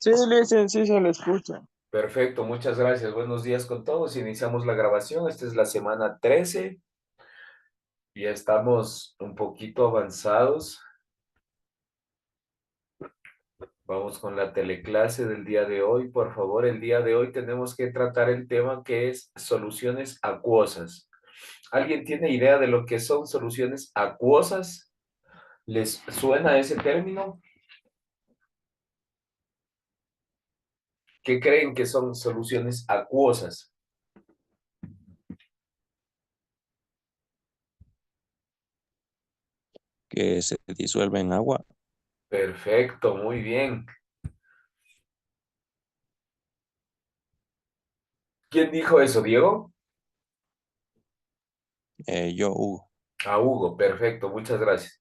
Sí, Licen, sí se le escucha. Perfecto, muchas gracias. Buenos días con todos. Iniciamos la grabación. Esta es la semana 13. Ya estamos un poquito avanzados. Vamos con la teleclase del día de hoy. Por favor, el día de hoy tenemos que tratar el tema que es soluciones acuosas. ¿Alguien tiene idea de lo que son soluciones acuosas? ¿Les suena ese término? ¿Qué creen que son soluciones acuosas? Que se disuelve en agua. Perfecto, muy bien. ¿Quién dijo eso, Diego? Yo, Hugo. A Hugo, perfecto, muchas gracias.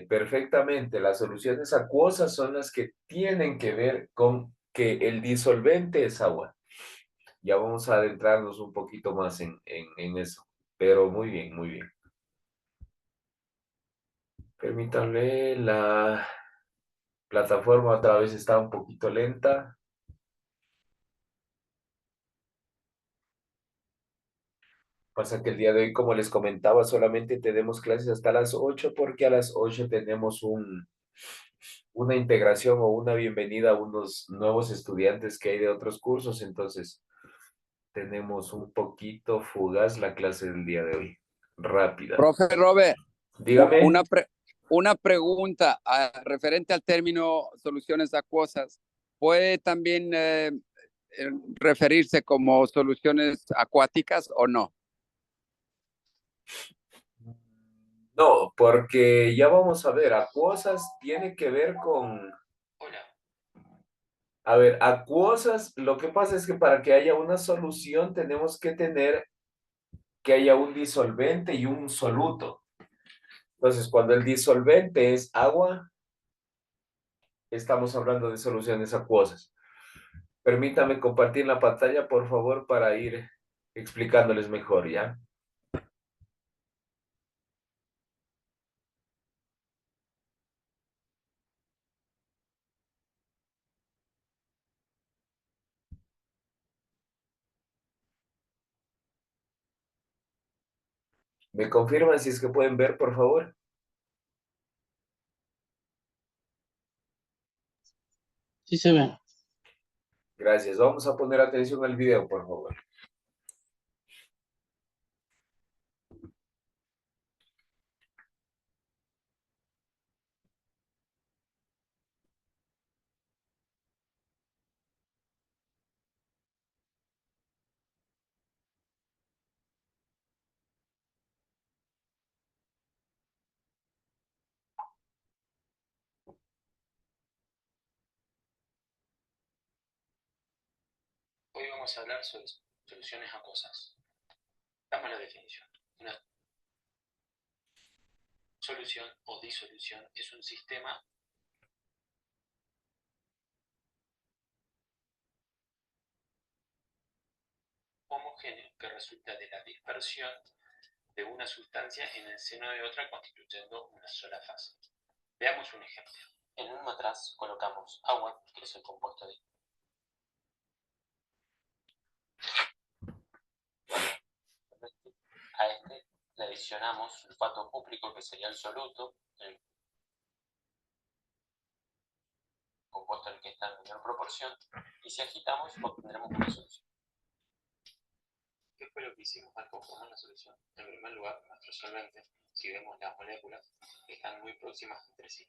Perfectamente, las soluciones acuosas son las que tienen que ver con que el disolvente es agua. Ya vamos a adentrarnos un poquito más en eso, pero muy bien, muy bien. Permítanme, la plataforma otra vez está un poquito lenta. Pasa que el día de hoy, como les comentaba, solamente tenemos clases hasta las 8 porque a las 8 tenemos una integración o una bienvenida a unos nuevos estudiantes que hay de otros cursos. Entonces, tenemos un poquito fugaz la clase del día de hoy. Rápida. Profe Robert, u- Dígame. una, pre- una pregunta referente al término soluciones acuosas. ¿Puede también referirse como soluciones acuáticas o no? No, porque ya vamos a ver, acuosas tiene que ver con... A ver, acuosas, lo que pasa es que para que haya una solución tenemos que tener que haya un disolvente y un soluto. Entonces, cuando el disolvente es agua, estamos hablando de soluciones acuosas. Permítame compartir la pantalla, por favor, para ir explicándoles mejor, ¿ya? ¿Me confirman si es que pueden ver, por favor? Sí se ve. Gracias. Vamos a poner atención al video, por favor. Hoy vamos a hablar sobre soluciones a cosas. Damos la definición. Una solución o disolución es un sistema homogéneo que resulta de la dispersión de una sustancia en el seno de otra constituyendo una sola fase. Veamos un ejemplo. En un matraz colocamos agua, que es el compuesto de... A este le adicionamos sulfato cúprico, que sería el soluto, el compuesto en el que está en menor proporción, y si agitamos obtendremos una solución. ¿Qué fue lo que hicimos al conformar la solución? En primer lugar, nuestro solvente, si vemos las moléculas, están muy próximas entre sí.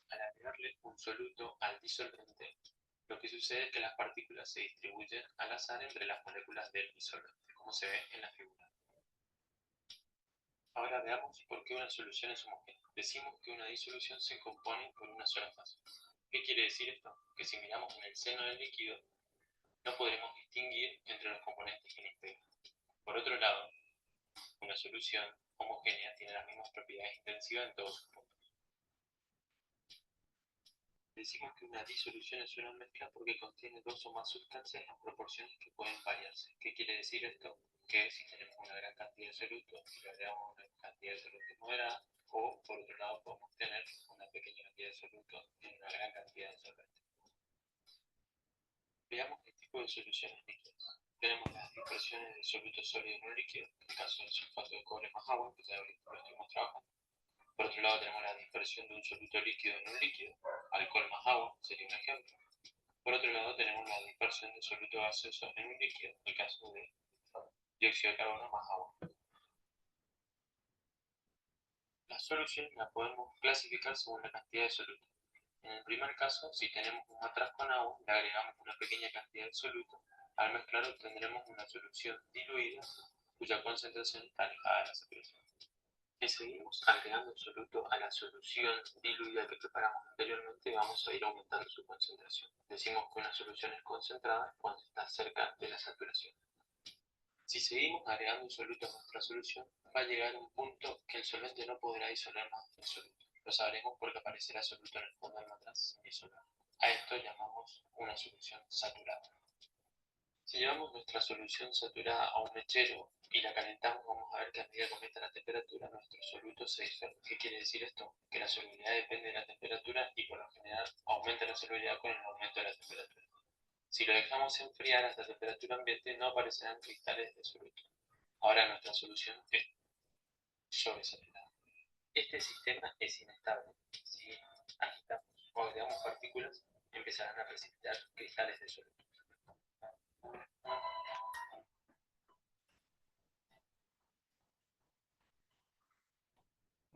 Al agregarle un soluto al disolvente, lo que sucede es que las partículas se distribuyen al azar entre las moléculas del disolvente, como se ve en la figura. Ahora veamos por qué una solución es homogénea. Decimos que una disolución se compone por una sola fase. ¿Qué quiere decir esto? Que si miramos en el seno del líquido, no podremos distinguir entre los componentes que la integran. Por otro lado, una solución homogénea tiene las mismas propiedades de intensidad en todos sus puntos. Decimos que una disolución es una mezcla porque contiene dos o más sustancias en proporciones que pueden variarse. ¿Qué quiere decir esto? Que si tenemos una gran cantidad de soluto y le agregamos una cantidad de soluto moderada, o por otro lado podemos tener una pequeña cantidad de soluto en una gran cantidad de solvente. Veamos qué tipo de soluciones líquidas. Tenemos las dispersiones de soluto sólido en un líquido, en el caso del sulfato de cobre más agua, que ya lo estuvimos trabajando. Por otro lado tenemos la dispersión de un soluto líquido en un líquido, alcohol más agua sería un ejemplo. Por otro lado tenemos la dispersión de soluto gaseoso en un líquido, en el caso de dióxido de carbono más agua. Las soluciones las podemos clasificar según la cantidad de soluto. En el primer caso, si tenemos un matraz con agua, le agregamos una pequeña cantidad de soluto. Al mezclar obtendremos una solución diluida cuya concentración está alejada de la saturación. Si seguimos agregando soluto a la solución diluida que preparamos anteriormente, vamos a ir aumentando su concentración. Decimos que una solución es concentrada cuando está cerca de la saturación. Si seguimos agregando soluto a nuestra solución, va a llegar a un punto que el solvente no podrá disolver más el soluto. Lo sabremos porque aparecerá soluto en el fondo del matraz sin disolver. A esto llamamos una solución saturada. Si llevamos nuestra solución saturada a un mechero y la calentamos, vamos a ver que a medida que aumenta la temperatura, nuestro soluto se disuelve. ¿Qué quiere decir esto? Que la solubilidad depende de la temperatura y por lo general aumenta la solubilidad con el aumento de la temperatura. Si lo dejamos enfriar hasta temperatura ambiente, no aparecerán cristales de soluto. Ahora nuestra solución es sobresaturada. Este sistema es inestable. Si agitamos o agregamos partículas, empezarán a precipitar cristales de soluto.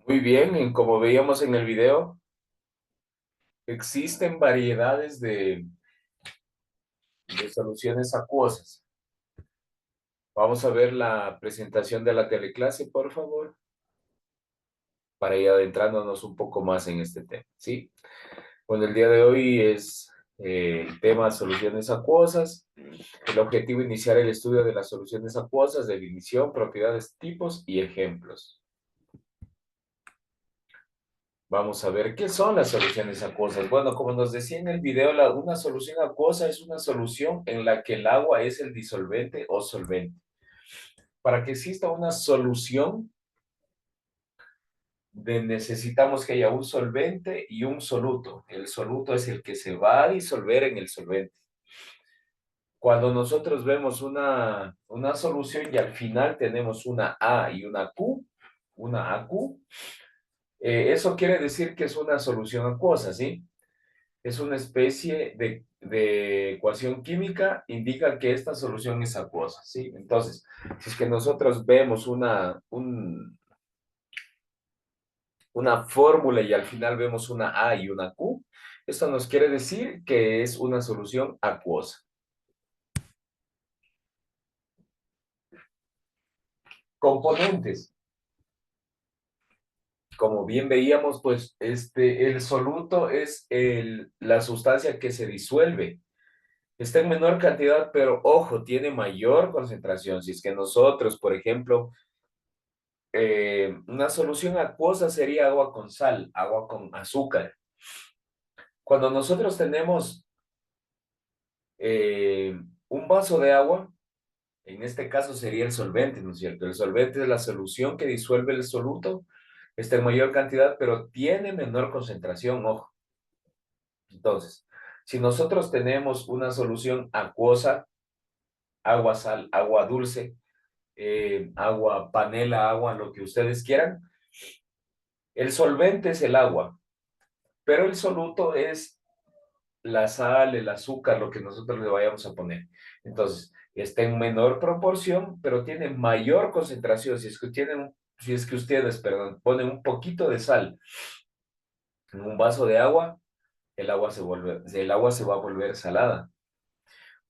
Muy bien, como veíamos en el video, existen variedades de soluciones acuosas. Vamos a ver la presentación de la teleclase, por favor, para ir adentrándonos un poco más en este tema, ¿sí? Bueno, el día de hoy es el tema soluciones acuosas. El objetivo iniciar el estudio de las soluciones acuosas, definición, propiedades, tipos y ejemplos. Vamos a ver qué son las soluciones acuosas. Bueno, como nos decía en el video, una solución acuosa es una solución en la que el agua es el disolvente o solvente. Para que exista una solución, necesitamos que haya un solvente y un soluto. El soluto es el que se va a disolver en el solvente. Cuando nosotros vemos una solución y al final tenemos una A y una Q, una AQ, eso quiere decir que es una solución acuosa, ¿sí? Es una especie de ecuación química, indica que esta solución es acuosa, ¿sí? Entonces, si es que nosotros vemos una fórmula y al final vemos una A y una Q, esto nos quiere decir que es una solución acuosa. Componentes. Como bien veíamos, pues el soluto es la sustancia que se disuelve. Está en menor cantidad, pero ojo, tiene mayor concentración. Si es que nosotros, por ejemplo, una solución acuosa sería agua con sal, agua con azúcar. Cuando nosotros tenemos un vaso de agua, en este caso sería el solvente, ¿no es cierto? El solvente es la solución que disuelve el soluto, está en mayor cantidad, pero tiene menor concentración, ojo. Entonces, si nosotros tenemos una solución acuosa, agua, sal, agua dulce, agua, panela, agua, lo que ustedes quieran, el solvente es el agua, pero el soluto es la sal, el azúcar, lo que nosotros le vayamos a poner. Entonces, está en menor proporción, pero tiene mayor concentración. Si es que ustedes, perdón, ponen un poquito de sal en un vaso de agua, el agua se va a volver salada.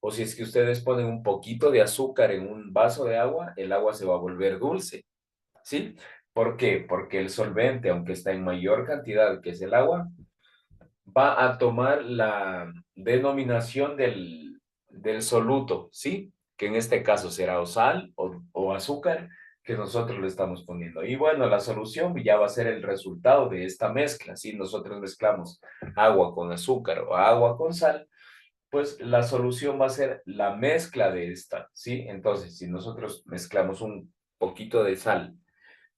O si es que ustedes ponen un poquito de azúcar en un vaso de agua, el agua se va a volver dulce, ¿sí? ¿Por qué? Porque el solvente, aunque está en mayor cantidad, que es el agua, va a tomar la denominación del soluto, ¿sí? Que en este caso será o sal o azúcar que nosotros le estamos poniendo. Y bueno, la solución ya va a ser el resultado de esta mezcla. Si nosotros mezclamos agua con azúcar o agua con sal, pues la solución va a ser la mezcla de esta, ¿sí? Entonces, si nosotros mezclamos un poquito de sal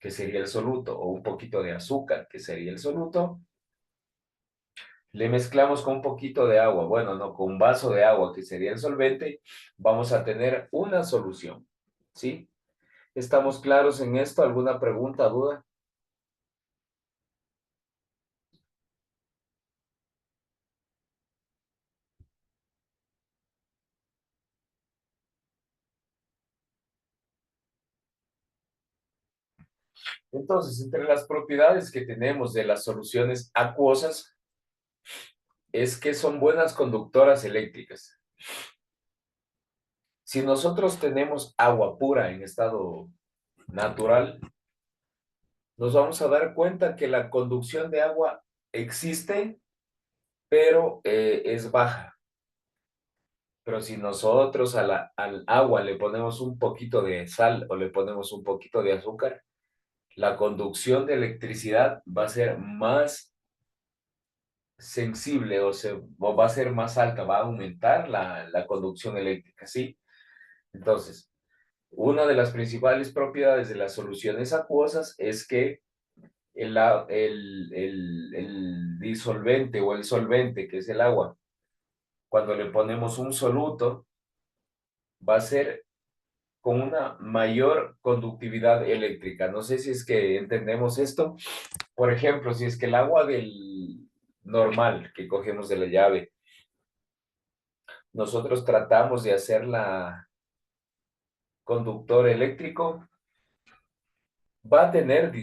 que sería el soluto, o un poquito de azúcar, que sería el soluto, le mezclamos con un poquito de agua, bueno, no, con un vaso de agua, que sería el solvente, vamos a tener una solución, ¿sí? ¿Estamos claros en esto? ¿Alguna pregunta, duda? Entonces, entre las propiedades que tenemos de las soluciones acuosas es que son buenas conductoras eléctricas. Si nosotros tenemos agua pura en estado natural, nos vamos a dar cuenta que la conducción de agua existe, pero es baja. Pero si nosotros al agua le ponemos un poquito de sal o le ponemos un poquito de azúcar, la conducción de electricidad va a ser más sensible o va a ser más alta, va a aumentar la conducción eléctrica, ¿sí? Entonces, una de las principales propiedades de las soluciones acuosas es que el disolvente o el solvente, que es el agua, cuando le ponemos un soluto, va a ser con una mayor conductividad eléctrica. No sé si es que entendemos esto. Por ejemplo, si es que el agua del normal que cogemos de la llave, nosotros tratamos de hacerla conductor eléctrico, va a tener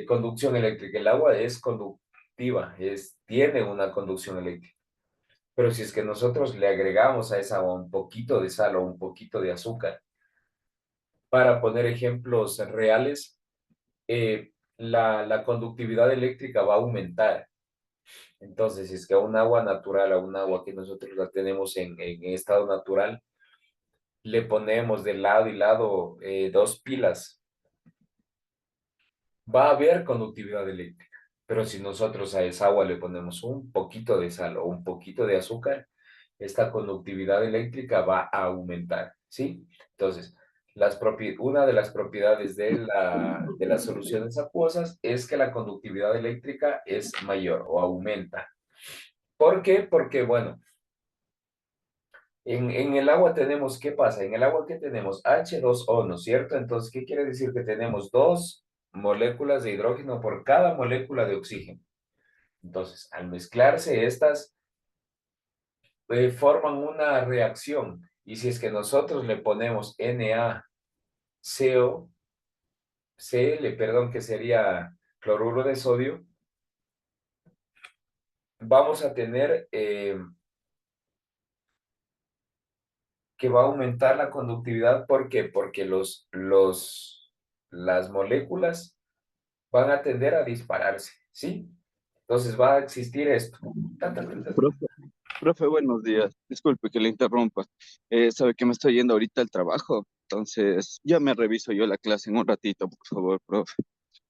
conducción eléctrica. El agua es conductiva, tiene una conducción eléctrica. Pero si es que nosotros le agregamos a esa agua un poquito de sal o un poquito de azúcar, para poner ejemplos reales, la conductividad eléctrica va a aumentar. Entonces, si es que a un agua natural, a un agua que nosotros la tenemos en estado natural, le ponemos de lado y lado 2 pilas, va a haber conductividad eléctrica. Pero si nosotros a esa agua le ponemos un poquito de sal o un poquito de azúcar, esta conductividad eléctrica va a aumentar, ¿sí? Entonces, una de las propiedades de las soluciones acuosas es que la conductividad eléctrica es mayor o aumenta. ¿Por qué? Porque, bueno, en el agua tenemos, ¿qué pasa? En el agua que tenemos H2O, ¿no es cierto? Entonces, ¿qué quiere decir? Que tenemos 2 moléculas de hidrógeno por cada molécula de oxígeno. Entonces, al mezclarse estas, forman una reacción. Y si es que nosotros le ponemos NaCO, Cl, perdón, que sería cloruro de sodio, vamos a tener que va a aumentar la conductividad. ¿Por qué? Porque las moléculas van a tender a dispararse, ¿sí? Entonces va a existir esto. Profe, profe, buenos días. Disculpe que le interrumpa. Sabe que me estoy yendo ahorita al trabajo, entonces ya me reviso yo la clase en un ratito, por favor, profe.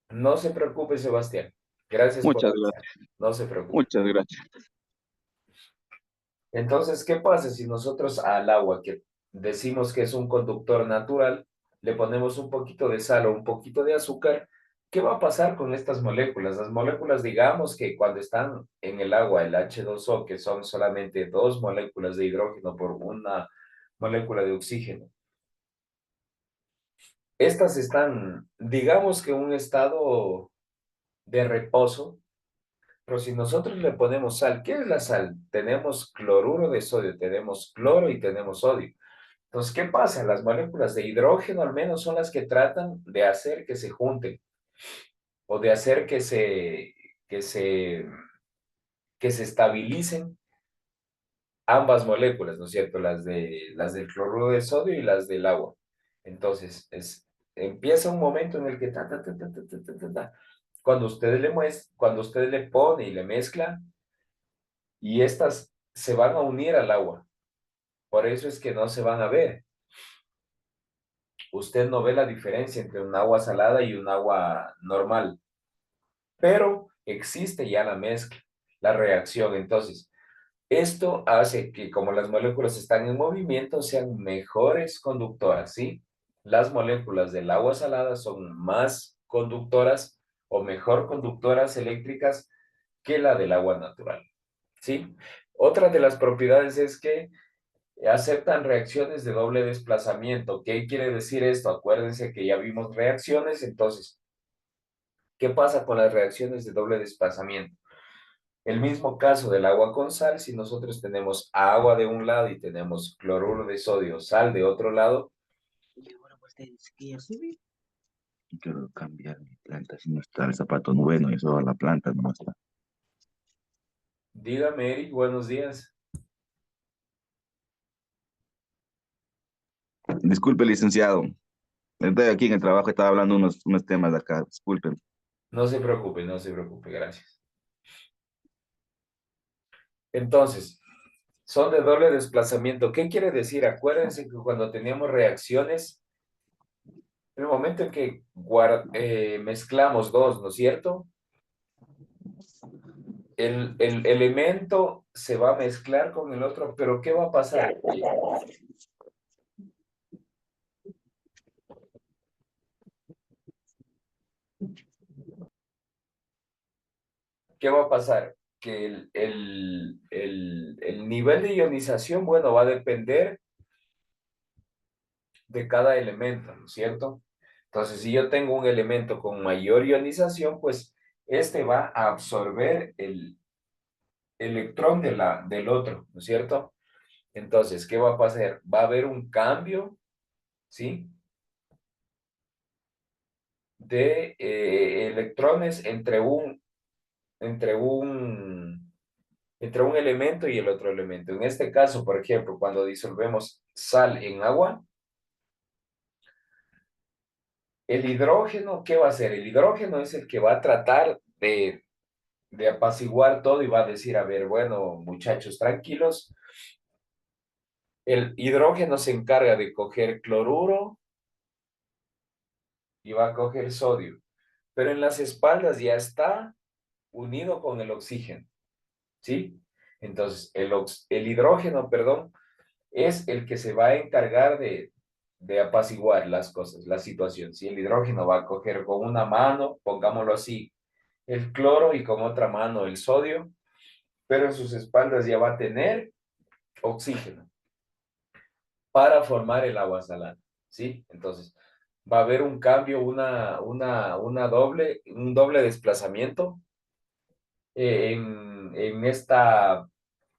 No se preocupe, Sebastián. Gracias por Muchas avisar. gracias, No se preocupe. muchas gracias. Entonces, ¿qué pasa si nosotros al agua, que decimos que es un conductor natural, le ponemos un poquito de sal o un poquito de azúcar? ¿Qué va a pasar con estas moléculas? Las moléculas, digamos que cuando están en el agua, el H2O, que son solamente 2 moléculas de hidrógeno por una molécula de oxígeno, estas están, digamos que en un estado de reposo. Pero si nosotros le ponemos sal, ¿qué es la sal? Tenemos cloruro de sodio, tenemos cloro y tenemos sodio. Entonces, ¿qué pasa? Las moléculas de hidrógeno al menos son las que tratan de hacer que se junten o de hacer que se estabilicen ambas moléculas, ¿no es cierto? Las del cloruro de sodio y las del agua. Entonces, empieza un momento en el que cuando usted le pone y le mezcla, y estas se van a unir al agua. Por eso es que no se van a ver. Usted no ve la diferencia entre un agua salada y un agua normal. Pero existe ya la mezcla, la reacción. Entonces, esto hace que como las moléculas están en movimiento, sean mejores conductoras, ¿sí? Las moléculas del agua salada son más conductoras o mejor conductoras eléctricas que la del agua natural, ¿sí? Otra de las propiedades es que aceptan reacciones de doble desplazamiento. ¿Qué quiere decir esto? Acuérdense que ya vimos reacciones, entonces, ¿qué pasa con las reacciones de doble desplazamiento? El mismo caso del agua con sal, si nosotros tenemos agua de un lado y tenemos cloruro de sodio, sal de otro lado. Y ahora pues tienes que subir. Quiero cambiar mi planta, si no está el zapato bueno, y eso la planta no está. Dígame, Eric, buenos días. Disculpe, licenciado. Estoy aquí en el trabajo, estaba hablando unos temas de acá, disculpen. No se preocupe, gracias. Entonces, son de doble desplazamiento. ¿Qué quiere decir? Acuérdense que cuando teníamos reacciones, en el momento en que mezclamos dos, ¿no es cierto? El elemento se va a mezclar con el otro, pero ¿qué va a pasar? ¿Qué va a pasar? Que el nivel de ionización, bueno, va a depender de cada elemento, ¿no es cierto? Entonces, si yo tengo un elemento con mayor ionización, pues este va a absorber el electrón del otro, ¿no es cierto? Entonces, ¿qué va a pasar? Va a haber un cambio, ¿sí? De electrones entre un elemento y el otro elemento. En este caso, por ejemplo, cuando disolvemos sal en agua, el hidrógeno, ¿qué va a hacer? El hidrógeno es el que va a tratar de apaciguar todo y va a decir, a ver, bueno, muchachos, tranquilos. El hidrógeno se encarga de coger cloruro y va a coger sodio, pero en las espaldas ya está unido con el oxígeno, ¿sí? Entonces, el hidrógeno, perdón, es el que se va a encargar de apaciguar las cosas, la situación. Si el hidrógeno va a coger con una mano, pongámoslo así, el cloro y con otra mano el sodio, pero en sus espaldas ya va a tener oxígeno para formar el agua salada, ¿sí? Entonces, va a haber un cambio, un doble desplazamiento en esta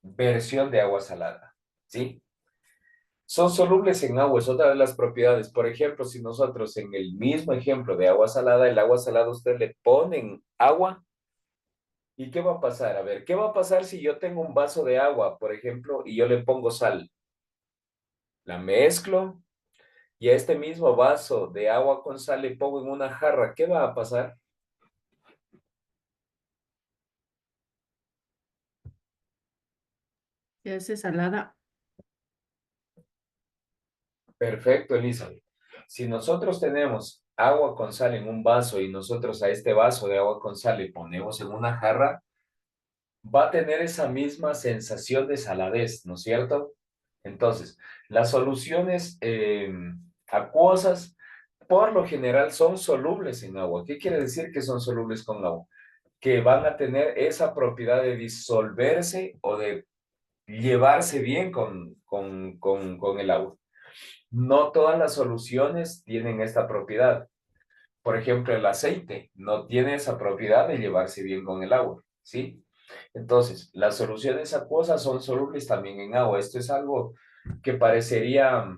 versión de agua salada, ¿sí? Son solubles en agua, es otra de las propiedades. Por ejemplo, si nosotros en el mismo ejemplo de agua salada, el agua salada usted le ponen agua, ¿y qué va a pasar? A ver, ¿qué va a pasar si yo tengo un vaso de agua, por ejemplo, y yo le pongo sal? La mezclo y a este mismo vaso de agua con sal le pongo en una jarra. ¿Qué va a pasar? ¿Qué hace salada? Perfecto, Elizabeth. Si nosotros tenemos agua con sal en un vaso y nosotros a este vaso de agua con sal le ponemos en una jarra, va a tener esa misma sensación de saladez, ¿no es cierto? Entonces, las soluciones acuosas por lo general son solubles en agua. ¿Qué quiere decir que son solubles con agua? Que van a tener esa propiedad de disolverse o de llevarse bien con el agua. No todas las soluciones tienen esta propiedad. Por ejemplo, el aceite no tiene esa propiedad de llevarse bien con el agua, ¿sí? Entonces, las soluciones acuosas son solubles también en agua. Esto es algo que parecería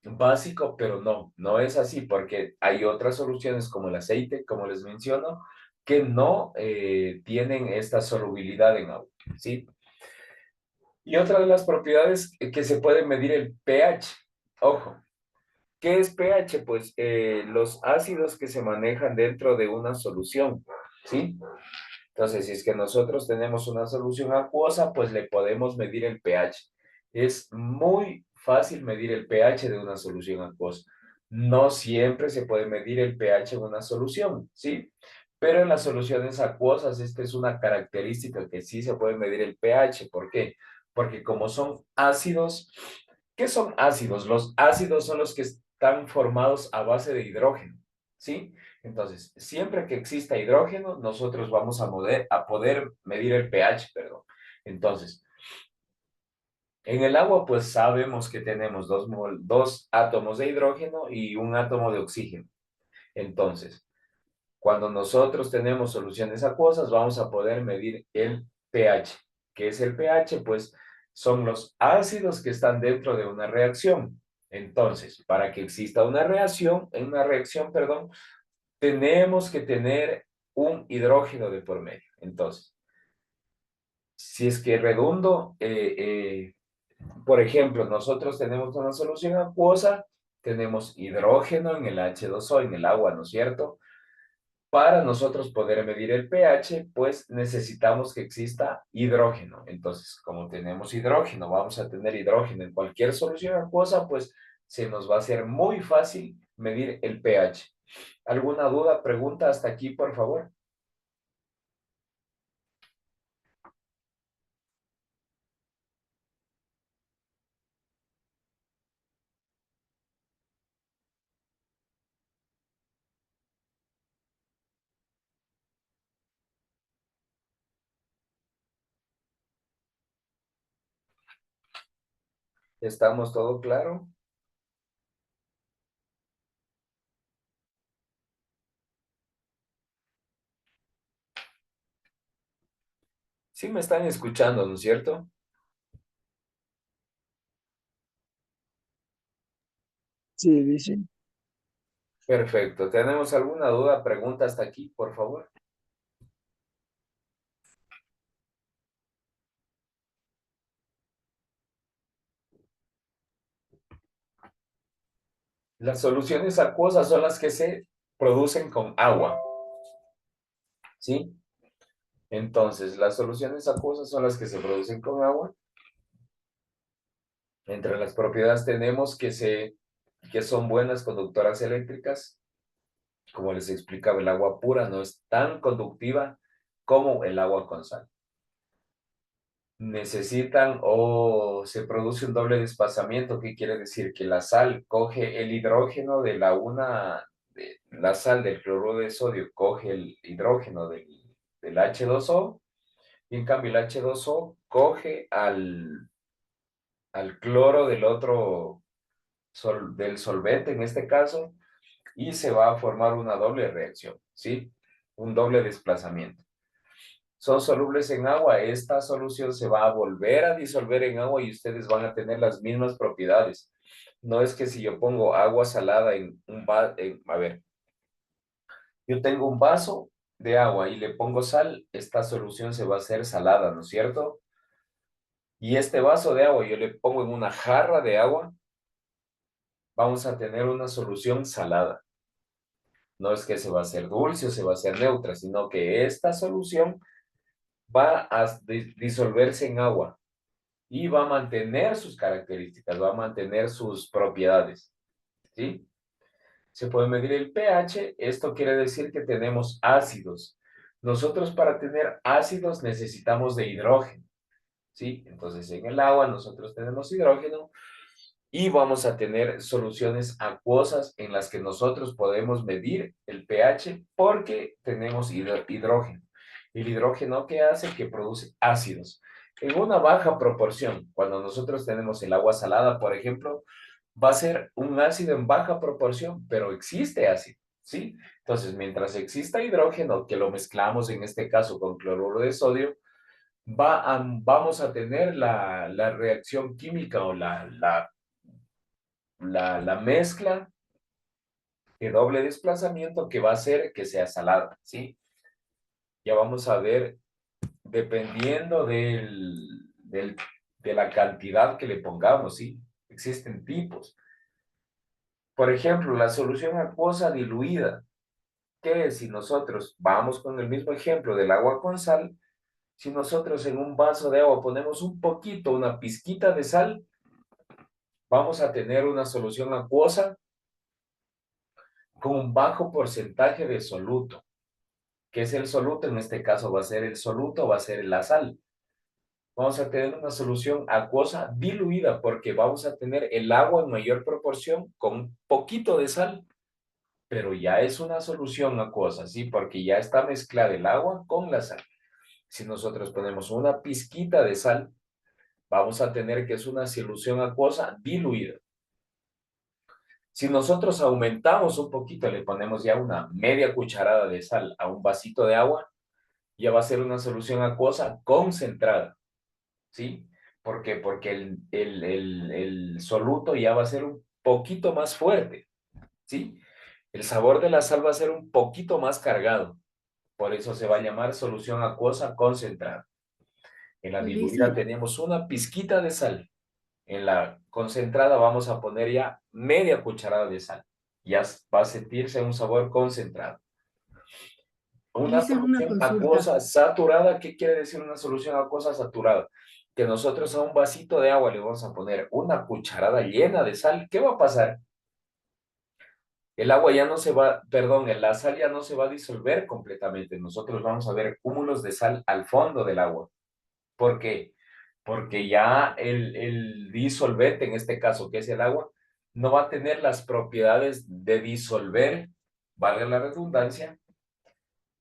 básico, pero no es así, porque hay otras soluciones como el aceite, como les menciono, que no tienen esta solubilidad en agua, ¿sí? Y otra de las propiedades que se puede medir el pH. Ojo, ¿qué es pH? Pues los ácidos que se manejan dentro de una solución, ¿sí? Entonces, si es que nosotros tenemos una solución acuosa, pues le podemos medir el pH. Es muy fácil medir el pH de una solución acuosa. No siempre se puede medir el pH en una solución, ¿sí? Pero en las soluciones acuosas, esta es una característica que sí se puede medir el pH. ¿Por qué? Porque como son ácidos, ¿qué son ácidos? Los ácidos son los que están formados a base de hidrógeno, ¿sí? Entonces, siempre que exista hidrógeno, nosotros vamos a poder medir el pH, perdón. Entonces, en el agua, pues sabemos que tenemos dos átomos de hidrógeno y un átomo de oxígeno. Entonces, cuando nosotros tenemos soluciones acuosas, vamos a poder medir el pH. ¿Qué es el pH? Pues son los ácidos que están dentro de una reacción. Entonces, para que exista una reacción, perdón, tenemos que tener un hidrógeno de por medio. Entonces, si es que redundo, por ejemplo, nosotros tenemos una solución acuosa, tenemos hidrógeno en el H2O, en el agua, ¿no es cierto? Para nosotros poder medir el pH, pues necesitamos que exista hidrógeno. Entonces, como tenemos hidrógeno, vamos a tener hidrógeno en cualquier solución acuosa, pues se nos va a hacer muy fácil medir el pH. ¿Alguna duda, pregunta hasta aquí, por favor? ¿Estamos todo claro? Sí me están escuchando, ¿no es cierto? Sí, dice. Perfecto. ¿Tenemos alguna duda, pregunta hasta aquí, por favor? Las soluciones acuosas son las que se producen con agua, ¿sí? Entonces, las soluciones acuosas son las que se producen con agua. Entre las propiedades tenemos que son buenas conductoras eléctricas. Como les explicaba, el agua pura no es tan conductiva como el agua con sal. Necesitan o se produce un doble desplazamiento, ¿qué quiere decir? Que la sal coge el hidrógeno de la sal del cloruro de sodio coge el hidrógeno del H2O, y en cambio el H2O coge al cloro del otro, del solvente en este caso, y se va a formar una doble reacción, ¿sí? Un doble desplazamiento. Son solubles en agua, esta solución se va a volver a disolver en agua y ustedes van a tener las mismas propiedades. No es que si yo pongo agua salada en un vaso, a ver, yo tengo un vaso de agua y le pongo sal, esta solución se va a hacer salada, ¿no es cierto? Y este vaso de agua yo le pongo en una jarra de agua, vamos a tener una solución salada. No es que se va a hacer dulce o se va a hacer neutra, sino que esta solución va a disolverse en agua y va a mantener sus características, va a mantener sus propiedades, ¿sí? Se puede medir el pH, esto quiere decir que tenemos ácidos. Nosotros para tener ácidos necesitamos de hidrógeno, ¿sí? Entonces en el agua nosotros tenemos hidrógeno y vamos a tener soluciones acuosas en las que nosotros podemos medir el pH porque tenemos hidrógeno. El hidrógeno, ¿qué hace? Que produce ácidos en una baja proporción. Cuando nosotros tenemos el agua salada, por ejemplo, va a ser un ácido en baja proporción, pero existe ácido, ¿sí? Entonces, mientras exista hidrógeno, que lo mezclamos en este caso con cloruro de sodio, vamos a tener la reacción química o la mezcla de doble desplazamiento que va a hacer que sea salada, ¿sí? Ya vamos a ver, dependiendo de la cantidad que le pongamos, ¿sí? Existen tipos. Por ejemplo, la solución acuosa diluida, que si nosotros vamos con el mismo ejemplo del agua con sal, si nosotros en un vaso de agua ponemos un poquito, una pizquita de sal, vamos a tener una solución acuosa con un bajo porcentaje de soluto. ¿Qué es el soluto? En este caso va a ser el soluto, va a ser la sal. Vamos a tener una solución acuosa diluida porque vamos a tener el agua en mayor proporción con un poquito de sal, pero ya es una solución acuosa, ¿sí? Porque ya está mezclada el agua con la sal. Si nosotros ponemos una pizquita de sal, vamos a tener que es una solución acuosa diluida. Si nosotros aumentamos un poquito, le ponemos ya una media cucharada de sal a un vasito de agua, ya va a ser una solución acuosa concentrada, ¿sí? ¿Por qué? Porque el soluto ya va a ser un poquito más fuerte, ¿sí? El sabor de la sal va a ser un poquito más cargado, por eso se va a llamar solución acuosa concentrada. En la diluida Lisa, tenemos una pizquita de sal. En la concentrada vamos a poner ya media cucharada de sal. Ya va a sentirse un sabor concentrado. Una Lisa, una solución consulta. acuosa saturada, ¿qué quiere decir una solución acuosa saturada? Que nosotros a un vasito de agua le vamos a poner una cucharada llena de sal. ¿Qué va a pasar? El agua ya no se va, perdón, la sal ya no se va a disolver completamente. Nosotros vamos a ver cúmulos de sal al fondo del agua. ¿Por qué? Porque ya el disolvente, en este caso, que es el agua, no va a tener las propiedades de disolver, valga la redundancia,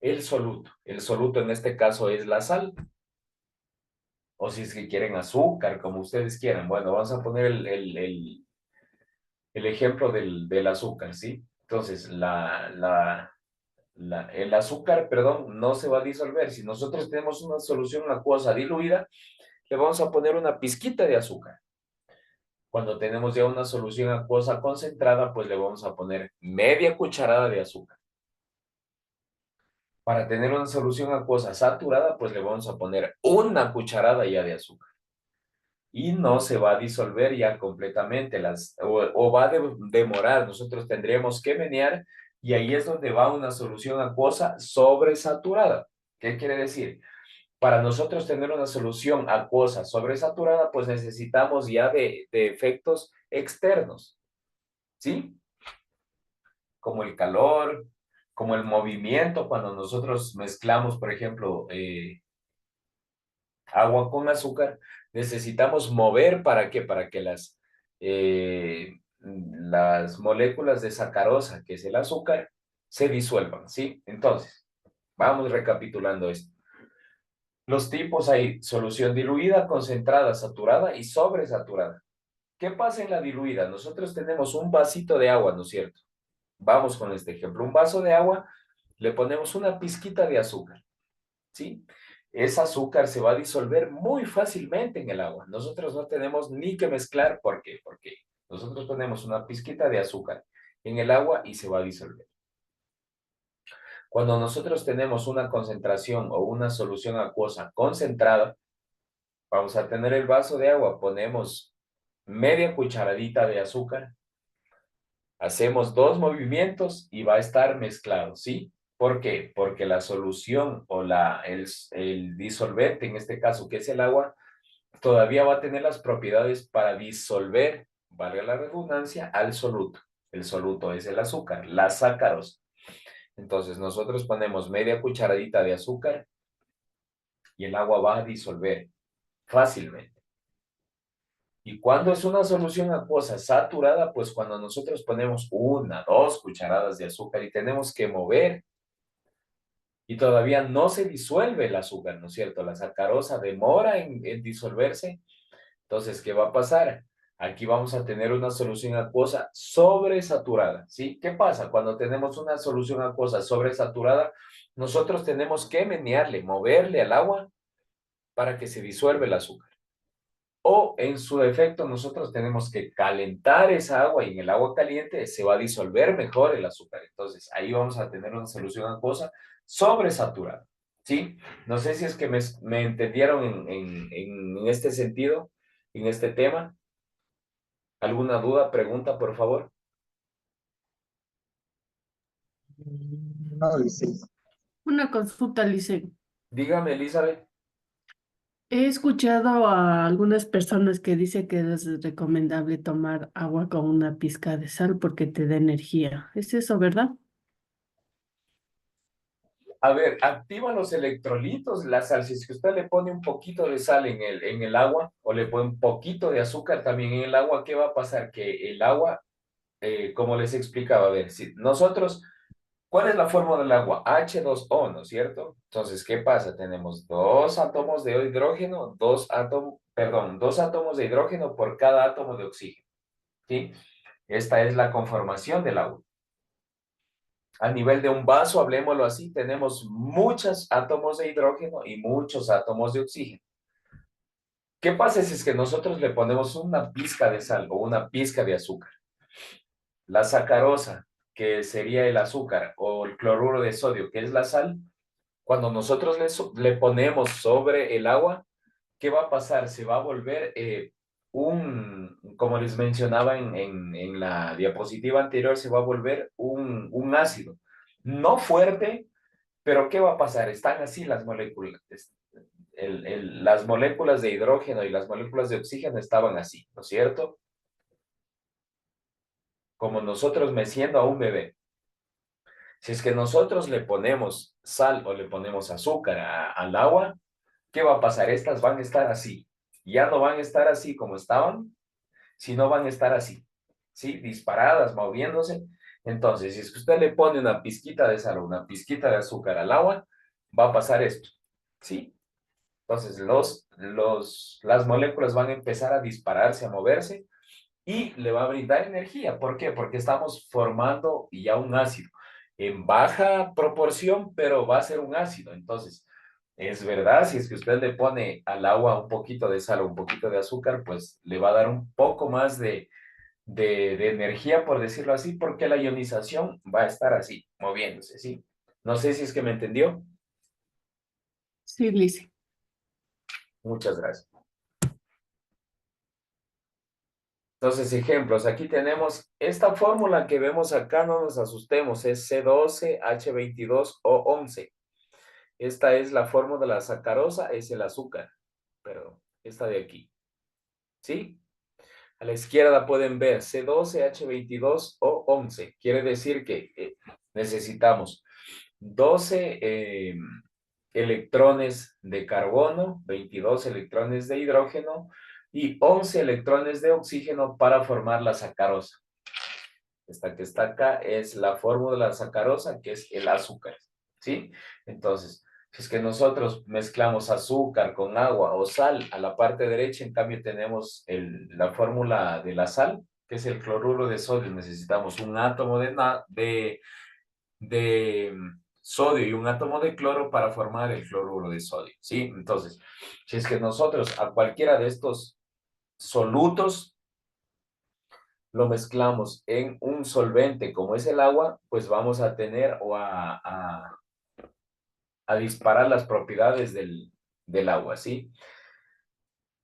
el soluto. El soluto en este caso es la sal, o si es que quieren azúcar, como ustedes quieran. Bueno, vamos a poner el ejemplo del azúcar, ¿sí? Entonces, el azúcar, perdón, no se va a disolver. Si nosotros tenemos una solución acuosa diluida, le vamos a poner una pizquita de azúcar. Cuando tenemos ya una solución acuosa concentrada, pues le vamos a poner media cucharada de azúcar. Para tener una solución acuosa saturada, pues le vamos a poner una cucharada ya de azúcar. Y no se va a disolver ya completamente, o va a demorar. Nosotros tendríamos que menear y ahí es donde va una solución acuosa sobresaturada. ¿Qué quiere decir? Para nosotros tener una solución acuosa sobresaturada, pues necesitamos ya de efectos externos, ¿sí? Como el calor, como el movimiento, cuando nosotros mezclamos, por ejemplo, agua con azúcar, necesitamos mover, ¿para qué? Para que las moléculas de sacarosa, que es el azúcar, se disuelvan, ¿sí? Entonces, vamos recapitulando esto. Los tipos hay solución diluida, concentrada, saturada y sobresaturada. ¿Qué pasa en la diluida? Nosotros tenemos un vasito de agua, ¿no es cierto? Vamos con este ejemplo. Un vaso de agua, le ponemos una pizquita de azúcar, ¿sí? Ese azúcar se va a disolver muy fácilmente en el agua. Nosotros no tenemos ni que mezclar. ¿Por qué? Porque nosotros ponemos una pizquita de azúcar en el agua y se va a disolver. Cuando nosotros tenemos una concentración o una solución acuosa concentrada, vamos a tener el vaso de agua, ponemos media cucharadita de azúcar, hacemos 2 movimientos y va a estar mezclado, ¿sí? ¿Por qué? Porque la solución o el disolvente, en este caso que es el agua, todavía va a tener las propiedades para disolver, valga la redundancia, al soluto. El soluto es el azúcar, la sacarosa. Entonces nosotros ponemos media cucharadita de azúcar y el agua va a disolver fácilmente. ¿Y cuando es una solución acuosa saturada? Pues cuando nosotros ponemos 1, 2 cucharadas de azúcar y tenemos que mover y todavía no se disuelve el azúcar, ¿no es cierto? La sacarosa demora en disolverse. Entonces, ¿qué va a pasar? Aquí vamos a tener una solución acuosa sobresaturada, ¿sí? ¿Qué pasa? Cuando tenemos una solución acuosa sobresaturada, nosotros tenemos que menearle, moverle al agua para que se disuelva el azúcar. O en su defecto, nosotros tenemos que calentar esa agua y en el agua caliente se va a disolver mejor el azúcar. Entonces, ahí vamos a tener una solución acuosa sobresaturada, ¿sí? No sé si es que me entendieron en este sentido, en este tema. ¿Alguna duda, pregunta, por favor? No, dice. una consulta, Lice. Dígame, Elizabeth. He escuchado a algunas personas que dicen que es recomendable tomar agua con una pizca de sal porque te da energía. ¿Es eso, verdad? A ver, activa los electrolitos, la sal. Si es que usted le pone un poquito de sal en el agua o le pone un poquito de azúcar también en el agua, ¿qué va a pasar? Que el agua como les explicaba, a ver, si nosotros, ¿cuál es la fórmula del agua? H2O, ¿no es cierto? Entonces, ¿qué pasa? Tenemos dos átomos de hidrógeno, dos átomos de hidrógeno por cada átomo de oxígeno, ¿sí? Esta es la conformación del agua. A nivel de un vaso, hablemoslo así, tenemos muchos átomos de hidrógeno y muchos átomos de oxígeno. ¿Qué pasa si es que nosotros le ponemos una pizca de sal o una pizca de azúcar? La sacarosa, que sería el azúcar, o el cloruro de sodio, que es la sal, cuando nosotros le ponemos sobre el agua, ¿qué va a pasar? Se va a volver como les mencionaba en la diapositiva anterior, se va a volver un ácido. No fuerte, pero ¿qué va a pasar? Están así las moléculas. Las moléculas de hidrógeno y las moléculas de oxígeno estaban así, ¿no es cierto? Como nosotros meciendo a un bebé. Si es que nosotros le ponemos sal o le ponemos azúcar al agua, ¿qué va a pasar? Estas van a estar así. Ya no van a estar así como estaban, sino van a estar así, ¿sí? Disparadas, moviéndose. Entonces, si es que usted le pone una pizquita de sal o una pizquita de azúcar al agua, va a pasar esto, ¿sí? Entonces, las moléculas van a empezar a dispararse, a moverse y le va a brindar energía. ¿Por qué? Porque estamos formando ya un ácido en baja proporción, pero va a ser un ácido. Entonces, es verdad, si es que usted le pone al agua un poquito de sal o un poquito de azúcar, pues le va a dar un poco más de energía, por decirlo así, porque la ionización va a estar así, moviéndose, ¿sí? No sé si es que me entendió. Sí, Lice. Muchas gracias. Entonces, ejemplos, aquí tenemos esta fórmula que vemos acá, no nos asustemos, es C12H22O11. Esta es la fórmula de la sacarosa, es el azúcar, pero esta de aquí, ¿sí? A la izquierda pueden ver C12H22O11. Quiere decir que necesitamos 12 electrones de carbono, 22 electrones de hidrógeno y 11 electrones de oxígeno para formar la sacarosa. Esta que está acá es la fórmula de la sacarosa, que es el azúcar, ¿sí? Entonces, si es que nosotros mezclamos azúcar con agua o sal, a la parte derecha, en cambio, tenemos la fórmula de la sal, que es el cloruro de sodio. Necesitamos un átomo de sodio y un átomo de cloro para formar el cloruro de sodio, ¿sí? Entonces, si es que nosotros a cualquiera de estos solutos lo mezclamos en un solvente como es el agua, pues vamos a tener o a disparar las propiedades del agua, ¿sí?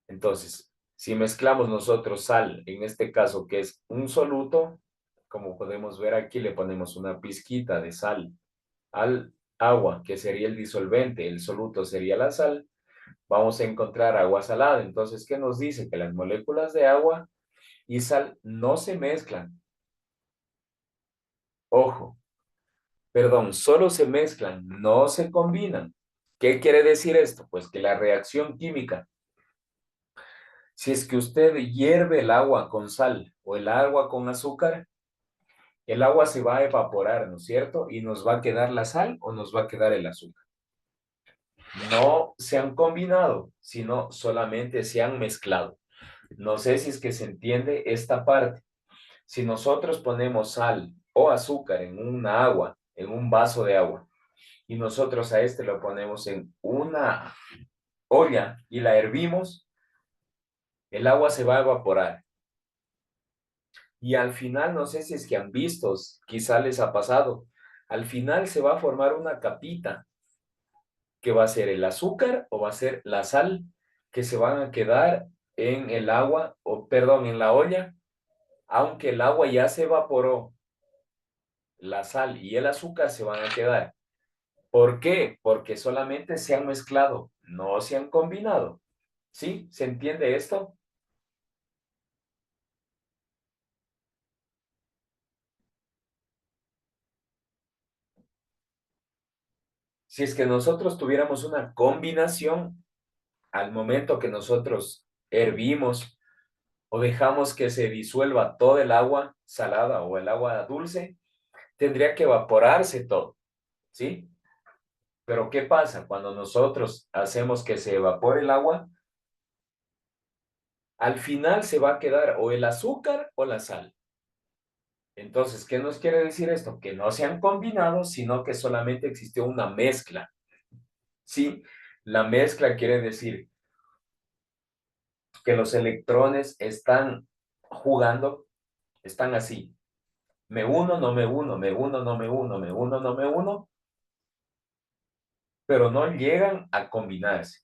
Entonces, si mezclamos nosotros sal, en este caso que es un soluto, como podemos ver aquí, le ponemos una pizquita de sal al agua, que sería el disolvente, el soluto sería la sal, vamos a encontrar agua salada. Entonces, ¿qué nos dice? Que las moléculas de agua y sal no se mezclan. Ojo, perdón, solo se mezclan, no se combinan. ¿Qué quiere decir esto? Pues que la reacción química, si es que usted hierve el agua con sal o el agua con azúcar, el agua se va a evaporar, ¿no es cierto? Y nos va a quedar la sal o nos va a quedar el azúcar. No se han combinado, sino solamente se han mezclado. No sé si es que se entiende esta parte. Si nosotros ponemos sal o azúcar en una agua, en un vaso de agua, y nosotros a este lo ponemos en una olla y la hervimos, el agua se va a evaporar. Y al final, no sé si es que han visto, quizá les ha pasado, al final se va a formar una capita que va a ser el azúcar o va a ser la sal que se van a quedar en el agua, o perdón, en la olla, aunque el agua ya se evaporó, la sal y el azúcar se van a quedar. ¿Por qué? Porque solamente se han mezclado, no se han combinado. ¿Sí? ¿Se entiende esto? Si es que nosotros tuviéramos una combinación, al momento que nosotros hervimos o dejamos que se disuelva todo el agua salada o el agua dulce, tendría que evaporarse todo, ¿sí? Pero ¿qué pasa? Cuando nosotros hacemos que se evapore el agua, al final se va a quedar o el azúcar o la sal. Entonces, ¿qué nos quiere decir esto? Que no se han combinado, sino que solamente existió una mezcla. Sí, la mezcla quiere decir que los electrones están jugando, están así. Me uno, no me uno, me uno, no me uno, me uno, no me uno, pero no llegan a combinarse,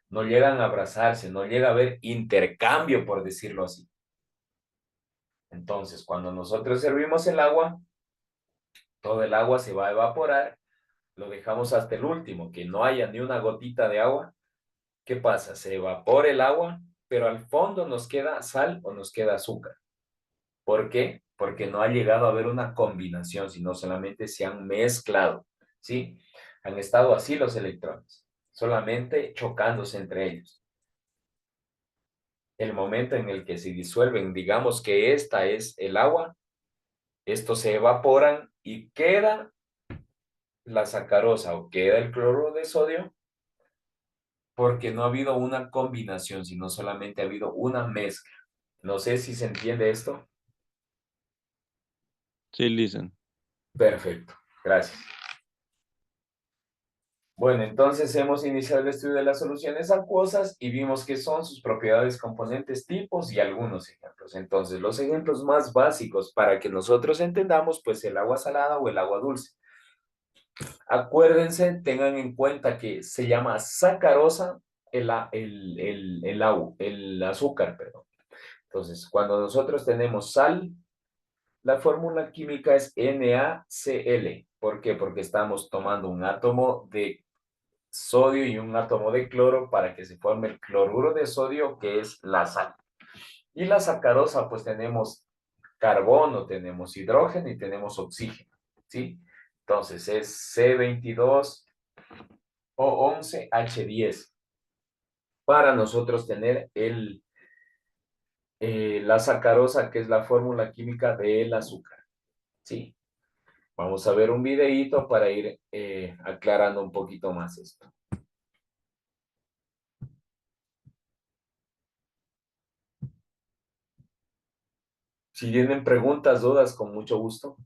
no llegan a abrazarse, no llega a haber intercambio, por decirlo así. Entonces, cuando nosotros servimos el agua, todo el agua se va a evaporar, lo dejamos hasta el último, que no haya ni una gotita de agua. ¿Qué pasa? Se evapora el agua, pero al fondo nos queda sal o nos queda azúcar. ¿Por qué? Porque no ha llegado a haber una combinación, sino solamente se han mezclado, ¿sí? Han estado así los electrones, solamente chocándose entre ellos. El momento en el que se disuelven, digamos que esta es el agua, estos se evaporan y queda la sacarosa o queda el cloruro de sodio, porque no ha habido una combinación, sino solamente ha habido una mezcla. No sé si se entiende esto. Sí, listen. Perfecto, gracias. Bueno, entonces hemos iniciado el estudio de las soluciones acuosas y vimos qué son sus propiedades, componentes, tipos y algunos ejemplos. Entonces, los ejemplos más básicos para que nosotros entendamos, pues el agua salada o el agua dulce. Acuérdense, tengan en cuenta que se llama sacarosa el azúcar, perdón. Entonces, cuando nosotros tenemos sal, la fórmula química es NaCl. ¿Por qué? Porque estamos tomando un átomo de sodio y un átomo de cloro para que se forme el cloruro de sodio, que es la sal. Y la sacarosa, pues tenemos carbono, tenemos hidrógeno y tenemos oxígeno, ¿sí? Entonces es C22O11H10 para nosotros tener la sacarosa, que es la fórmula química del azúcar, ¿sí? Vamos a ver un videíto para ir aclarando un poquito más esto. Si tienen preguntas, dudas, con mucho gusto.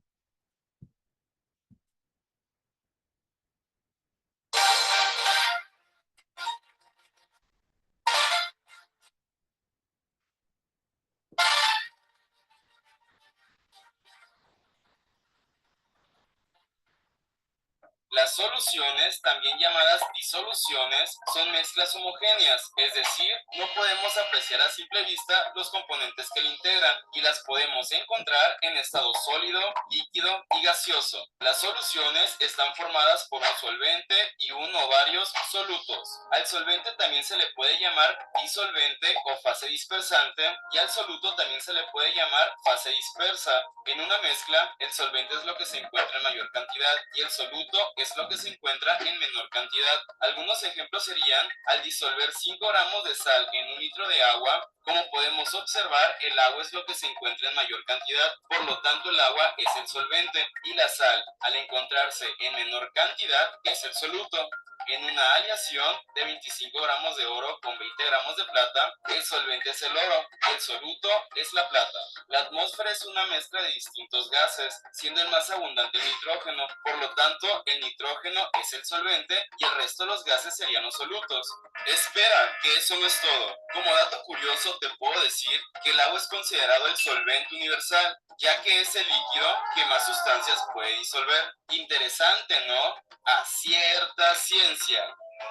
Las soluciones, también llamadas disoluciones, son mezclas homogéneas, es decir, no podemos apreciar a simple vista los componentes que la integran y las podemos encontrar en estado sólido, líquido y gaseoso. Las soluciones están formadas por un solvente y uno o varios solutos. Al solvente también se le puede llamar disolvente o fase dispersante y al soluto también se le puede llamar fase dispersa. En una mezcla, el solvente es lo que se encuentra en mayor cantidad y el soluto es lo que se encuentra en menor cantidad. Algunos ejemplos serían, al disolver 5 gramos de sal en un litro de agua, como podemos observar, el agua es lo que se encuentra en mayor cantidad, por lo tanto el agua es el solvente y la sal, al encontrarse en menor cantidad, es el soluto. En una aleación de 25 gramos de oro con 20 gramos de plata, el solvente es el oro, el soluto es la plata. La atmósfera es una mezcla de distintos gases, siendo el más abundante el nitrógeno, por lo tanto el nitrógeno es el solvente y el resto de los gases serían los solutos. Espera, que eso no es todo. Como dato curioso te puedo decir que el agua es considerado el solvente universal, ya que es el líquido que más sustancias puede disolver. Interesante, ¿no? A cierta ciencia.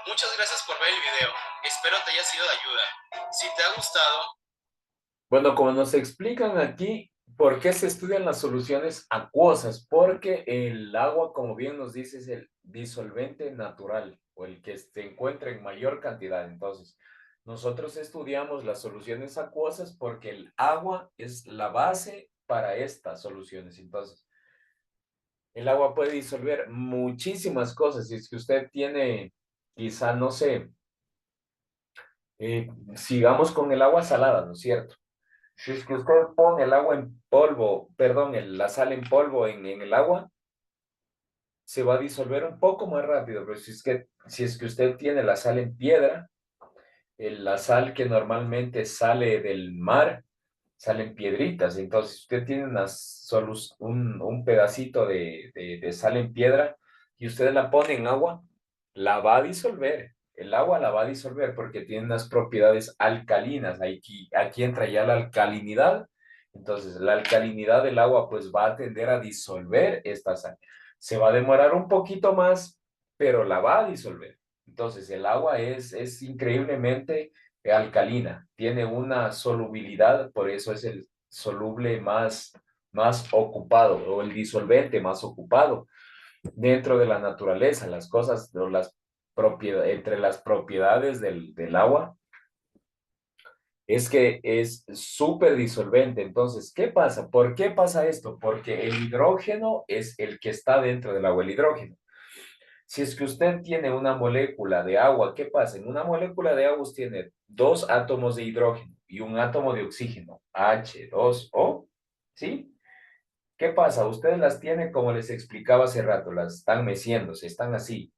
Muchas gracias por ver el video. Espero te haya sido de ayuda. Si te ha gustado... Bueno, como nos explican aquí, ¿por qué se estudian las soluciones acuosas? Porque el agua, como bien nos dice, es el disolvente natural o el que se encuentra en mayor cantidad. Entonces, nosotros estudiamos las soluciones acuosas porque el agua es la base para estas soluciones. Entonces, el agua puede disolver muchísimas cosas. Si es que usted tiene, quizá, no sé, sigamos con el agua salada, ¿no es cierto? Si es que usted pone el agua en polvo, perdón, la sal en polvo en el agua, se va a disolver un poco más rápido, pero si es que usted tiene la sal en piedra, la sal que normalmente sale del mar, salen piedritas. Entonces, si usted tiene un pedacito de sal en piedra y usted la pone en agua, la va a disolver. El agua la va a disolver porque tiene unas propiedades alcalinas. Aquí entra ya la alcalinidad. Entonces, la alcalinidad del agua pues va a tender a disolver esta sal. Se va a demorar un poquito más, pero la va a disolver. Entonces, el agua es increíblemente alcalina, tiene una solubilidad, por eso es el soluble más ocupado o el disolvente más ocupado dentro de la naturaleza. Las cosas o entre las propiedades del agua es que es súper disolvente. Entonces, ¿qué pasa? ¿Por qué pasa esto? Porque el hidrógeno es el que está dentro del agua, el hidrógeno. Si es que usted tiene una molécula de agua, ¿qué pasa? En una molécula de agua usted tiene 2 átomos de hidrógeno y un átomo de oxígeno, H2O, ¿sí? ¿Qué pasa? Ustedes las tienen como les explicaba hace rato, las están meciéndose, están así.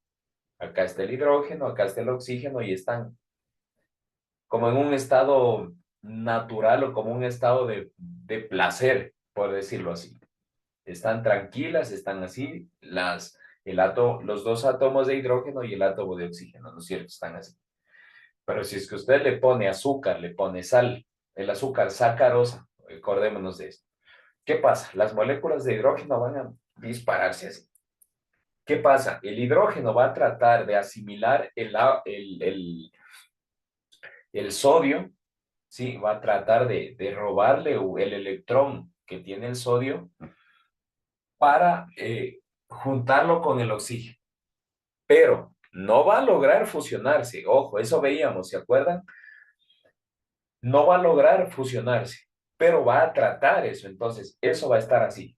Acá está el hidrógeno, acá está el oxígeno y están como en un estado natural o como un estado de placer, por decirlo así. Están tranquilas, están así, los 2 átomos de hidrógeno y el átomo de oxígeno, ¿no es cierto? Están así. Pero si es que usted le pone azúcar, le pone sal, el azúcar sacarosa, acordémonos de esto. ¿Qué pasa? Las moléculas de hidrógeno van a dispararse así. ¿Qué pasa? El hidrógeno va a tratar de asimilar el sodio, ¿sí? Va a tratar de robarle el electrón que tiene el sodio para juntarlo con el oxígeno. Pero no va a lograr fusionarse. Ojo, eso veíamos, ¿se acuerdan? No va a lograr fusionarse, pero va a tratar eso. Entonces, eso va a estar así.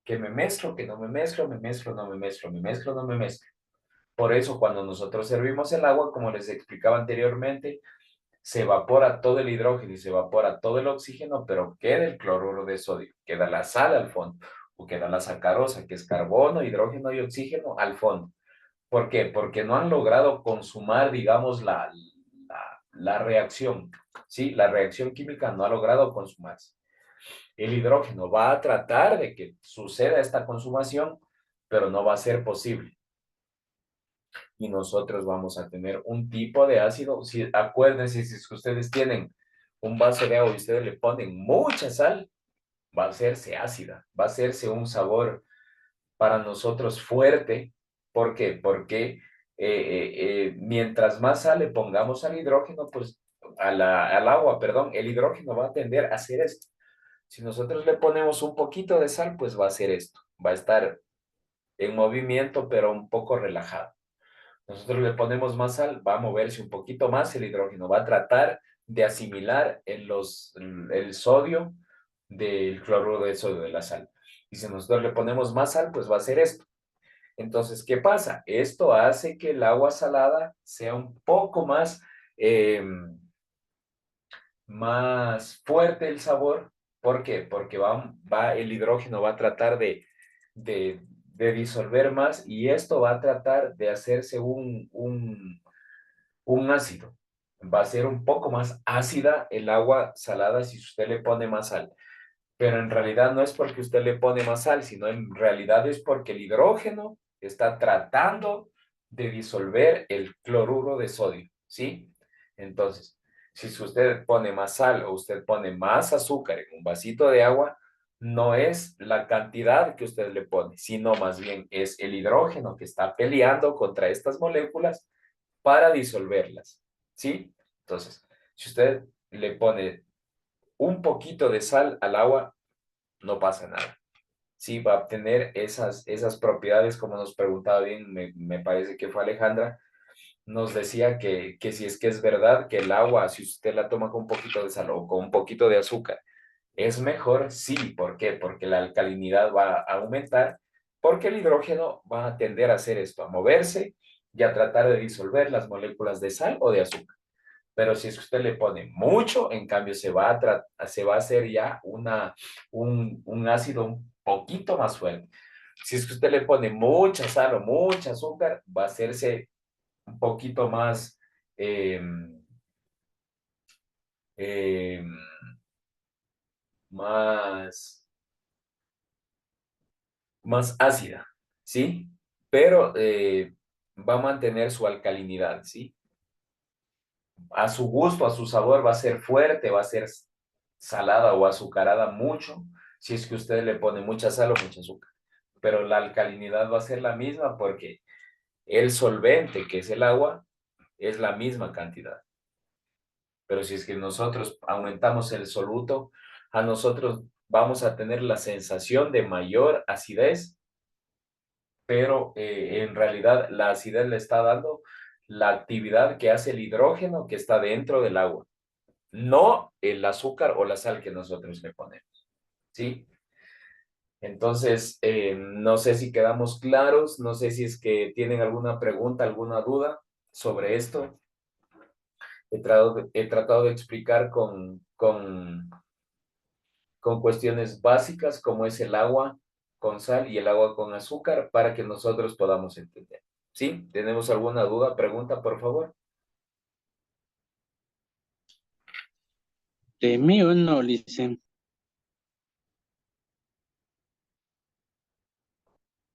Que me mezclo, que no me mezclo, me mezclo, no me mezclo, me mezclo, no me mezclo. Por eso, cuando nosotros servimos el agua, como les explicaba anteriormente, se evapora todo el hidrógeno y se evapora todo el oxígeno, pero queda el cloruro de sodio, queda la sal al fondo, o queda la sacarosa, que es carbono, hidrógeno y oxígeno al fondo. ¿Por qué? Porque no han logrado consumar, digamos, la reacción, ¿sí? La reacción química no ha logrado consumarse. El hidrógeno va a tratar de que suceda esta consumación, pero no va a ser posible. Y nosotros vamos a tener un tipo de ácido. Si, acuérdense, si es que ustedes tienen un vaso de agua y ustedes le ponen mucha sal, va a hacerse ácida, va a hacerse un sabor para nosotros fuerte. ¿Por qué? Porque mientras más sal le pongamos al hidrógeno, pues al agua, perdón, el hidrógeno va a tender a hacer esto. Si nosotros le ponemos un poquito de sal, pues va a hacer esto. Va a estar en movimiento, pero un poco relajado. Nosotros le ponemos más sal, va a moverse un poquito más el hidrógeno, va a tratar de asimilar el sodio del cloruro de sodio de la sal. Y si nosotros le ponemos más sal, pues va a hacer esto. Entonces, ¿qué pasa? Esto hace que el agua salada sea un poco más fuerte el sabor. ¿Por qué? Porque el hidrógeno va a tratar de disolver más y esto va a tratar de hacerse un ácido. Va a ser un poco más ácida el agua salada si usted le pone más sal. Pero en realidad no es porque usted le pone más sal, sino en realidad es porque el hidrógeno está tratando de disolver el cloruro de sodio, ¿sí? Entonces, si usted pone más sal o usted pone más azúcar en un vasito de agua, no es la cantidad que usted le pone, sino más bien es el hidrógeno que está peleando contra estas moléculas para disolverlas, ¿sí? Entonces, si usted le pone un poquito de sal al agua, no pasa nada. Sí, va a obtener esas propiedades, como nos preguntaba bien, me parece que fue Alejandra, nos decía que si es que es verdad que el agua, si usted la toma con un poquito de sal o con un poquito de azúcar, es mejor, sí. ¿Por qué? Porque la alcalinidad va a aumentar, porque el hidrógeno va a tender a hacer esto, a moverse y a tratar de disolver las moléculas de sal o de azúcar. Pero si es que usted le pone mucho, en cambio se va a hacer ya un ácido un poquito más fuerte. Si es que usted le pone mucha sal o mucha azúcar, va a hacerse un poquito más, eh, más, más ácida, ¿sí? Pero va a mantener su alcalinidad, ¿sí? A su gusto, a su sabor, va a ser fuerte, va a ser salada o azucarada mucho, si es que usted le pone mucha sal o mucha azúcar. Pero la alcalinidad va a ser la misma porque el solvente, que es el agua, es la misma cantidad. Pero si es que nosotros aumentamos el soluto, a nosotros vamos a tener la sensación de mayor acidez, pero en realidad la acidez le está dando la actividad que hace el hidrógeno que está dentro del agua, no el azúcar o la sal que nosotros le ponemos, ¿sí? Entonces, no sé si quedamos claros, no sé si es que tienen alguna pregunta, alguna duda sobre esto. He tratado de explicar con cuestiones básicas como es el agua con sal y el agua con azúcar para que nosotros podamos entender. ¿Sí? ¿Tenemos alguna duda, pregunta, por favor? De mí o no, Licen.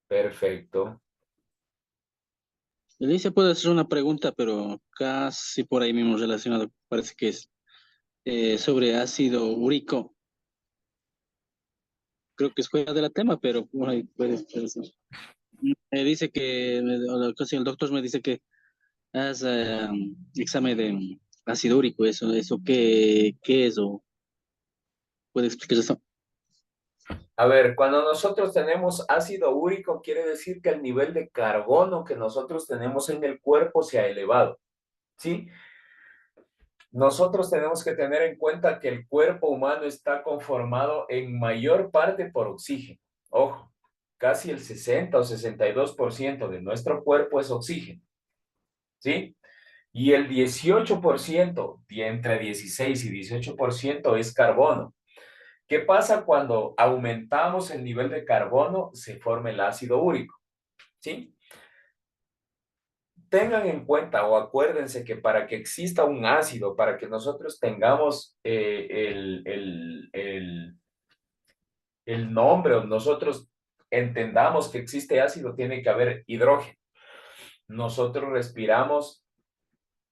Perfecto. Alicia puede hacer una pregunta, pero casi por ahí mismo relacionado. Parece que es sobre ácido úrico. Creo que es fuera de la tema, pero por ahí puede ser. Me dice que, casi el doctor me dice que haz examen de ácido úrico. ¿Eso qué es? ¿O puede explicar eso? A ver, cuando nosotros tenemos ácido úrico, quiere decir que el nivel de carbono que nosotros tenemos en el cuerpo se ha elevado, ¿sí? Nosotros tenemos que tener en cuenta que el cuerpo humano está conformado en mayor parte por oxígeno. Ojo, casi el 60 o 62% de nuestro cuerpo es oxígeno, ¿sí? Y el 18%, entre 16 y 18% es carbono. ¿Qué pasa cuando aumentamos el nivel de carbono? Se forma el ácido úrico, ¿sí? Tengan en cuenta o acuérdense que para que exista un ácido, para que nosotros tengamos el nombre o nosotros entendamos que existe ácido, tiene que haber hidrógeno. Nosotros respiramos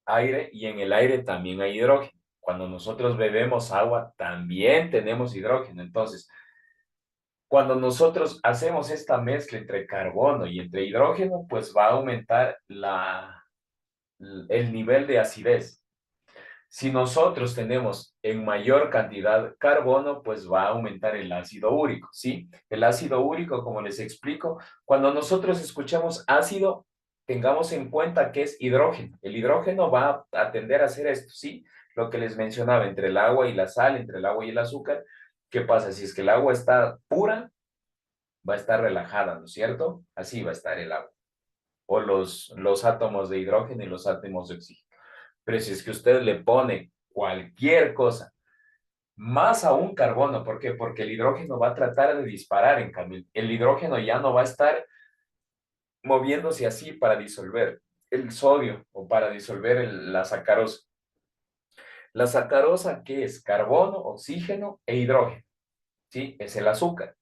aire y en el aire también hay hidrógeno. Cuando nosotros bebemos agua, también tenemos hidrógeno. Entonces, cuando nosotros hacemos esta mezcla entre carbono y entre hidrógeno, pues va a aumentar el nivel de acidez. Si nosotros tenemos en mayor cantidad carbono, pues va a aumentar el ácido úrico, ¿sí? El ácido úrico, como les explico, cuando nosotros escuchamos ácido, tengamos en cuenta que es hidrógeno. El hidrógeno va a tender a hacer esto, ¿sí? Lo que les mencionaba, entre el agua y la sal, entre el agua y el azúcar. ¿Qué pasa? Si es que el agua está pura, va a estar relajada, ¿no es cierto? Así va a estar el agua. O los átomos de hidrógeno y los átomos de oxígeno. Pero si es que usted le pone cualquier cosa, más aún carbono, ¿por qué? Porque el hidrógeno va a tratar de disparar, en cambio, el hidrógeno ya no va a estar moviéndose así para disolver el sodio o para disolver la sacarosa. La sacarosa, ¿qué es? Carbono, oxígeno e hidrógeno, ¿sí? Es el azúcar.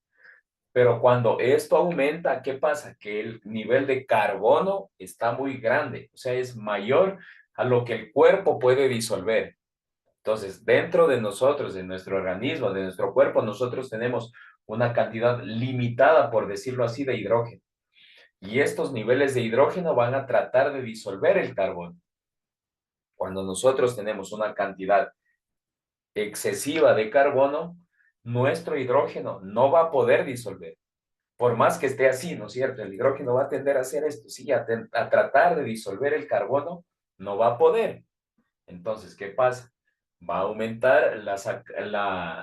Pero cuando esto aumenta, ¿qué pasa? Que el nivel de carbono está muy grande, o sea, es mayor a lo que el cuerpo puede disolver. Entonces, dentro de nosotros, de nuestro organismo, de nuestro cuerpo, nosotros tenemos una cantidad limitada, por decirlo así, de hidrógeno. Y estos niveles de hidrógeno van a tratar de disolver el carbono. Cuando nosotros tenemos una cantidad excesiva de carbono, nuestro hidrógeno no va a poder disolver. Por más que esté así, ¿no es cierto? El hidrógeno va a tender a hacer esto, sí, a tratar de disolver el carbono, no va a poder. Entonces, ¿qué pasa? Va a aumentar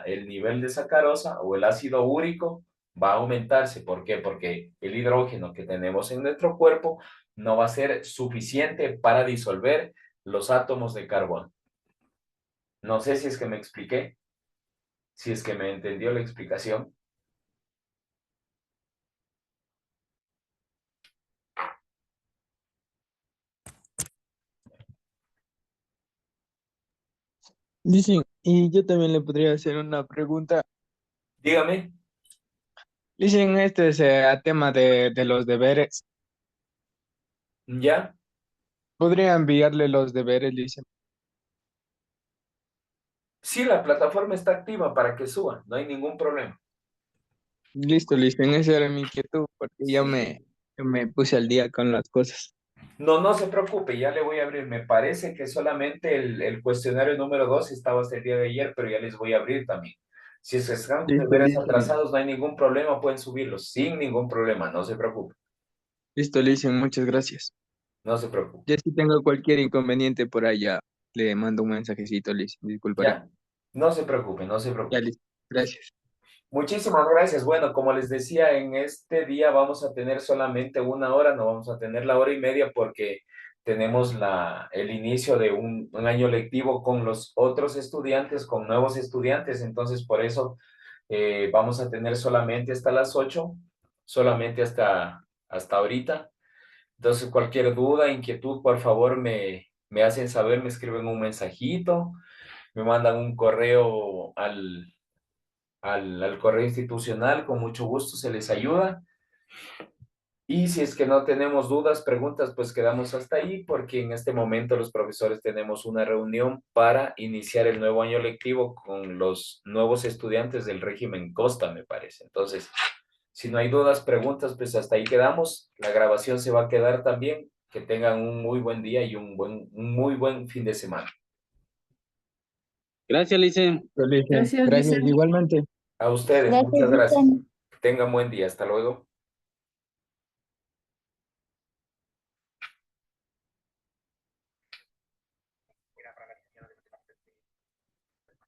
el nivel de sacarosa o el ácido úrico, va a aumentarse. ¿Por qué? Porque el hidrógeno que tenemos en nuestro cuerpo no va a ser suficiente para disolver los átomos de carbono. No sé si es que me expliqué, si es que me entendió la explicación. Dicen, y yo también le podría hacer una pregunta. Dígame. Dicen, este es a tema de los deberes. ¿Ya? ¿Podría enviarle los deberes? Dicen. Sí, la plataforma está activa para que suban, no hay ningún problema. Listo, dicen, esa era mi inquietud, porque Sí. yo me puse al día con las cosas. No, no se preocupe, ya le voy a abrir. Me parece que solamente el cuestionario número 2 estaba hasta el día de ayer, pero ya les voy a abrir también. Si es que están con Listo, deberes listo. atrasados, no hay ningún problema, pueden subirlos sin ningún problema, no se preocupe, Listo, dicen, muchas gracias. no se preocupe. Ya si tengo cualquier inconveniente por allá, le mando un mensajecito, Liz. Disculparé. Ya, no se preocupe, no se Ya, preocupe. listo. Gracias. Muchísimas gracias. Bueno, como les decía, en este día vamos a tener solamente 1 hora, no vamos a tener la 1 y media porque tenemos el inicio de un año lectivo con los otros estudiantes, con nuevos estudiantes. Entonces, por eso vamos a tener solamente hasta las 8, solamente hasta ahorita. Entonces, cualquier duda, inquietud, por favor, me hacen saber, me escriben un mensajito, me mandan un correo al correo institucional, con mucho gusto se les ayuda. Y si es que no tenemos dudas, preguntas, pues quedamos hasta ahí, porque en este momento los profesores tenemos una reunión para iniciar el nuevo año lectivo con los nuevos estudiantes del régimen Costa, me parece. Entonces, si no hay dudas, preguntas, pues hasta ahí quedamos. La grabación se va a quedar también. Que tengan un muy buen día y un muy buen fin de semana. Gracias, Lice. Gracias, Gracias, Licen. igualmente. A ustedes, muchas gracias. Que tengan buen día. Hasta luego.